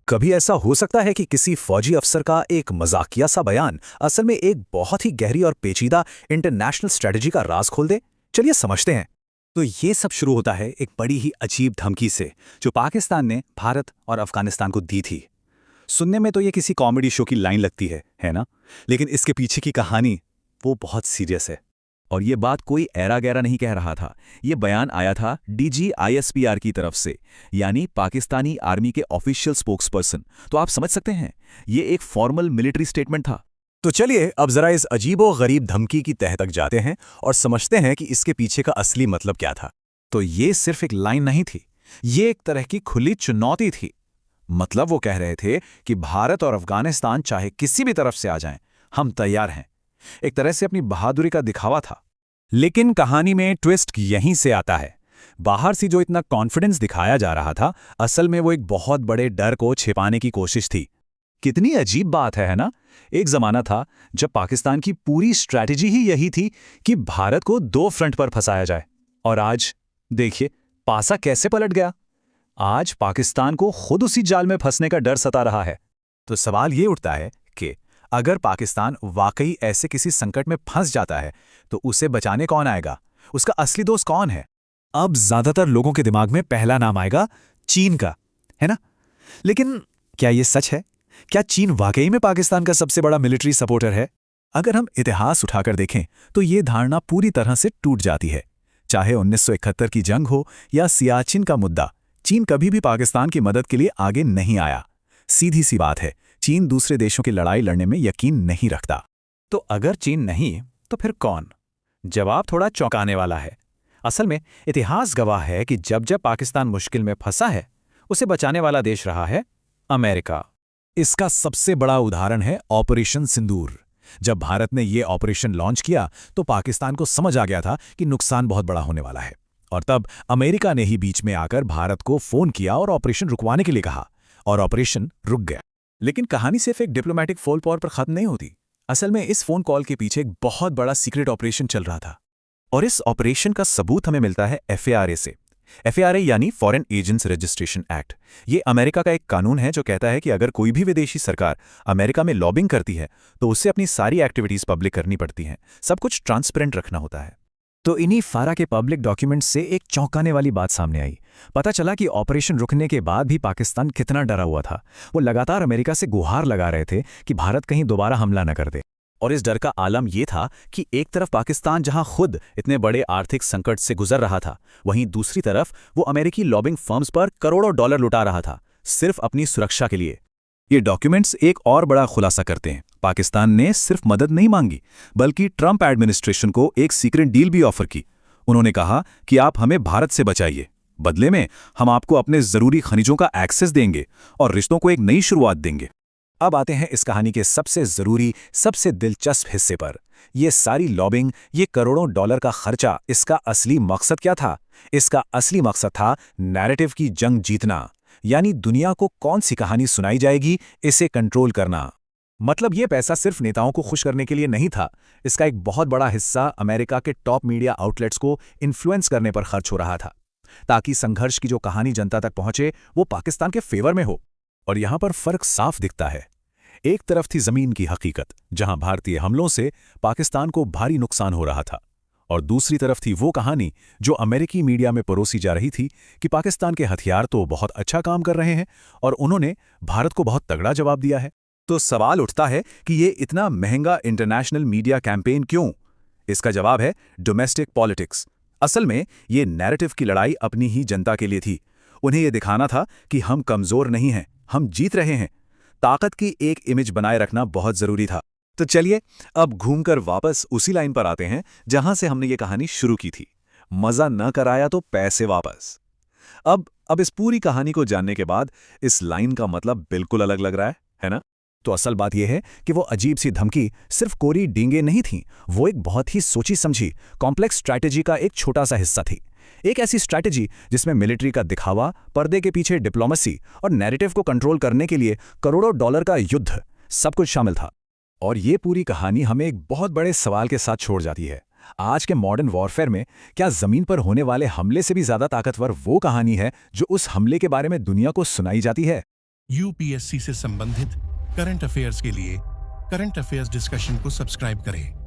कभी ऐसा हो सकता है कि किसी फौजी अफसर का एक मजाकिया सा बयान असल में एक बहुत ही गहरी और पेचीदा इंटरनेशनल स्ट्रेटजी का राज खोल दे। चलिए समझते हैं। तो ये सब शुरू होता है एक बड़ी ही अजीब धमकी से, जो पाकिस्तान ने भारत और अफगानिस्तान को दी थी। सुनने में तो ये किसी कॉमेडी शो की लाइन लगती है ना? लेकिन इसके पीछे की कहानी वो बहुत सीरियस है। और ये बात कोई ऐरा गैरा नहीं कह रहा था। ये बयान आया था DGISPR की तरफ से, यानी पाकिस्तानी आर्मी के ऑफिशियल स्पोक्सपर्सन। तो आप समझ सकते हैं, ये एक फॉर्मल मिलिट्री स्टेटमेंट था। तो चलिए अब जरा इस अजीबो गरीब धमकी की तह तक जाते हैं और समझते हैं कि इसके पीछे का असली मतलब क्या था। तो ये सिर्फ एक लाइन नहीं थी, ये एक तरह की खुली चुनौती थी। मतलब वो कह रहे थे कि भारत और अफगानिस्तान चाहे किसी भी तरफ से आ जाएं, हम तैयार हैं। एक तरह से अपनी बहादुरी का दिखावा था। लेकिन कहानी में ट्विस्ट यहीं से आता है। बाहर से जो इतना कॉन्फिडेंस दिखाया जा रहा था, असल में वो एक बहुत बड़े डर को छिपाने की कोशिश थी। कितनी अजीब बात है ना? एक जमाना था जब पाकिस्तान की पूरी स्ट्रैटेजी ही यही थी कि भारत को दो फ्रंट पर फंसाया जाए। और आज देखिए पासा कैसे पलट गया। आज पाकिस्तान को खुद उसी जाल में फंसने का डर सता रहा है। तो सवाल ये उठता है कि अगर पाकिस्तान वाकई ऐसे किसी संकट में फंस जाता है, तो उसे बचाने कौन आएगा? उसका असली दोस्त कौन है? अब ज्यादातर लोगों के दिमाग में पहला नाम आएगा चीन का, है ना? लेकिन क्या ये सच है? क्या चीन वाकई में पाकिस्तान का सबसे बड़ा मिलिट्री सपोर्टर है? अगर हम इतिहास उठाकर देखें तो ये धारणा पूरी तरह से टूट जाती है। चाहे 1971 की जंग हो या सियाचिन का मुद्दा, चीन कभी भी पाकिस्तान की मदद के लिए आगे नहीं आया। सीधी सी बात है, चीन दूसरे देशों की लड़ाई लड़ने में यकीन नहीं रखता। तो अगर चीन नहीं, तो फिर कौन? जवाब थोड़ा चौंकाने वाला है। असल में इतिहास गवाह है कि जब जब पाकिस्तान मुश्किल में फंसा है, उसे बचाने वाला देश रहा है अमेरिका। इसका सबसे बड़ा उदाहरण है ऑपरेशन सिंदूर। जब भारत ने ये ऑपरेशन लॉन्च किया तो पाकिस्तान को समझ आ गया था कि नुकसान बहुत बड़ा होने वाला है। और तब अमेरिका ने ही बीच में आकर भारत को फोन किया और ऑपरेशन रुकवाने के लिए कहा, और ऑपरेशन रुक गया। लेकिन कहानी सिर्फ एक डिप्लोमैटिक फोन कॉल पर खत्म नहीं होती। असल में इस फोन कॉल के पीछे एक बहुत बड़ा सीक्रेट ऑपरेशन चल रहा था। और इस ऑपरेशन का सबूत हमें मिलता है FARA से। FARA यानी फॉरेन एजेंट्स रजिस्ट्रेशन एक्ट। ये अमेरिका का एक कानून है जो कहता है कि अगर कोई भी विदेशी सरकार अमेरिका में लॉबिंग करती है तो उसे अपनी सारी एक्टिविटीज पब्लिक करनी पड़ती हैं। सब कुछ ट्रांसपेरेंट रखना होता है। तो इन्हीं फारा के पब्लिक डॉक्यूमेंट्स से एक चौंकाने वाली बात सामने आई। पता चला कि ऑपरेशन रुकने के बाद भी पाकिस्तान कितना डरा हुआ था। वो लगातार अमेरिका से गुहार लगा रहे थे कि भारत कहीं दोबारा हमला न कर दे। और इस डर का आलम ये था कि एक तरफ पाकिस्तान जहां खुद इतने बड़े आर्थिक संकट से गुजर रहा था, वहीं दूसरी तरफ वो अमेरिकी लॉबिंग फर्म्स पर करोड़ों डॉलर लुटा रहा था, सिर्फ अपनी सुरक्षा के लिए। ये डॉक्यूमेंट्स एक और बड़ा खुलासा करते हैं। पाकिस्तान ने सिर्फ मदद नहीं मांगी, बल्कि ट्रंप एडमिनिस्ट्रेशन को एक सीक्रेट डील भी ऑफर की। उन्होंने कहा कि आप हमें भारत से बचाइए, बदले में हम आपको अपने जरूरी खनिजों का एक्सेस देंगे और रिश्तों को एक नई शुरुआत देंगे। अब आते हैं इस कहानी के सबसे जरूरी, सबसे दिलचस्प हिस्से पर। ये सारी लॉबिंग, ये करोड़ों डॉलर का खर्चा, इसका असली मकसद क्या था? इसका असली मकसद था नैरेटिव की जंग जीतना, यानी दुनिया को कौन सी कहानी सुनाई जाएगी, इसे कंट्रोल करना। मतलब ये पैसा सिर्फ नेताओं को खुश करने के लिए नहीं था। इसका एक बहुत बड़ा हिस्सा अमेरिका के टॉप मीडिया आउटलेट्स को इन्फ्लुएंस करने पर खर्च हो रहा था, ताकि संघर्ष की जो कहानी जनता तक पहुंचे वो पाकिस्तान के फेवर में हो। और यहां पर फर्क साफ दिखता है। एक तरफ थी जमीन की हकीकत, जहां भारतीय हमलों से पाकिस्तान को भारी नुकसान हो रहा था, और दूसरी तरफ थी वो कहानी जो अमेरिकी मीडिया में परोसी जा रही थी कि पाकिस्तान के हथियार तो बहुत अच्छा काम कर रहे हैं और उन्होंने भारत को बहुत तगड़ा जवाब दिया है। तो सवाल उठता है कि ये इतना महंगा इंटरनेशनल मीडिया कैंपेन क्यों? इसका जवाब है डोमेस्टिक पॉलिटिक्स। असल में ये नैरेटिव की लड़ाई अपनी ही जनता के लिए थी। उन्हें ये दिखाना था कि हम कमजोर नहीं हैं, हम जीत रहे हैं। ताकत की एक इमेज बनाए रखना बहुत जरूरी था। तो चलिए अब घूमकर वापस उसी लाइन पर आते हैं जहां से हमने ये कहानी शुरू की थी। मजा न कराया तो पैसे वापस। अब इस पूरी कहानी को जानने के बाद इस लाइन का मतलब बिल्कुल अलग लग रहा है ना? तो असल बात यह है कि वो अजीब सी धमकी सिर्फ कोरी डींगे नहीं थी, वो एक बहुत ही सोची समझी कॉम्प्लेक्स स्ट्रैटेजी का एक छोटा सा हिस्सा थी। एक ऐसी स्ट्रैटेजी जिसमें मिलिट्री का दिखावा, पर्दे के पीछे डिप्लोमेसी और नैरेटिव को कंट्रोल करने के लिए करोड़ों डॉलर का युद्ध, सब कुछ शामिल था। और ये पूरी कहानी हमें एक बहुत बड़े सवाल के साथ छोड़ जाती है। आज के मॉडर्न वॉरफेयर में क्या जमीन पर होने वाले हमले से भी ज्यादा ताकतवर वो कहानी है जो उस हमले के बारे में दुनिया को सुनाई जाती है? यूपीएससी से संबंधित करंट अफेयर्स के लिए करंट अफेयर्स डिस्कशन को सब्सक्राइब करें।